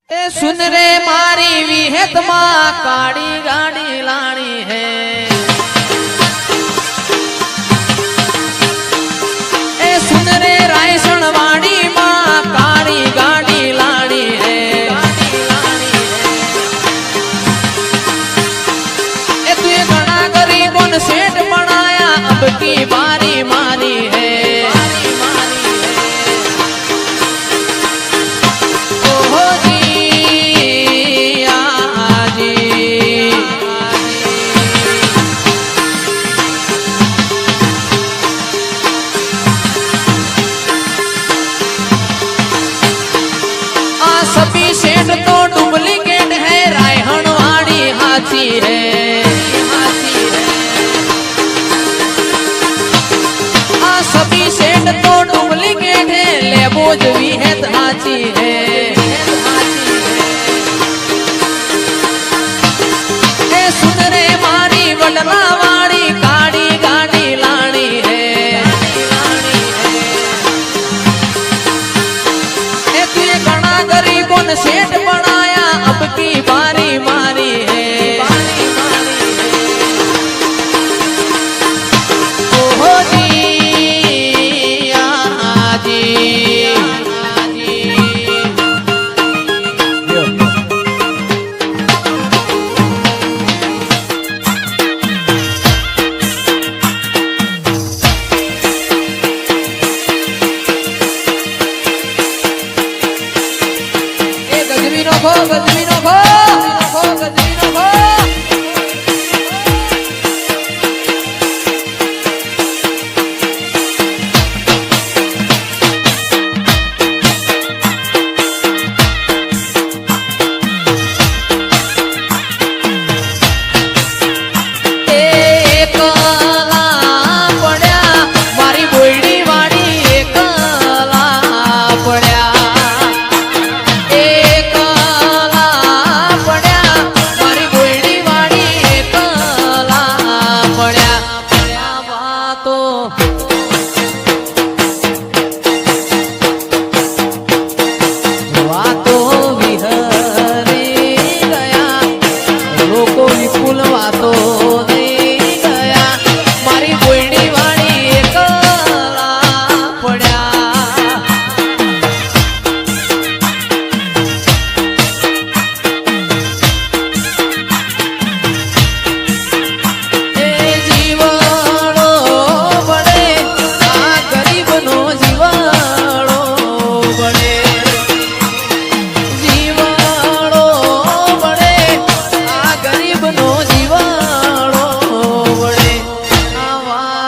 ए सुन रे मारी विहत माँ काड़ी गाड़ी लाणी है। ए सुन रे रायसण वाड़ी माँ काड़ी गाड़ी लाणी है। ए तू घना गरीबों ने सेठ बनाया अब की बारी मारी है। सभी सेठ तो डुप्लीकेट है रायहणवाड़ी हाथी है। सभी सेठ तो डुप्लीकेट है लेबोज भी है हाथी है। ए सुन रे मारी वडलावाड़ी काड़ी गाड़ी लाणी है। ए तू घना गरीबों ने सेठ बनाया अब की बारी मारी है। ओहो जी आजी गजबी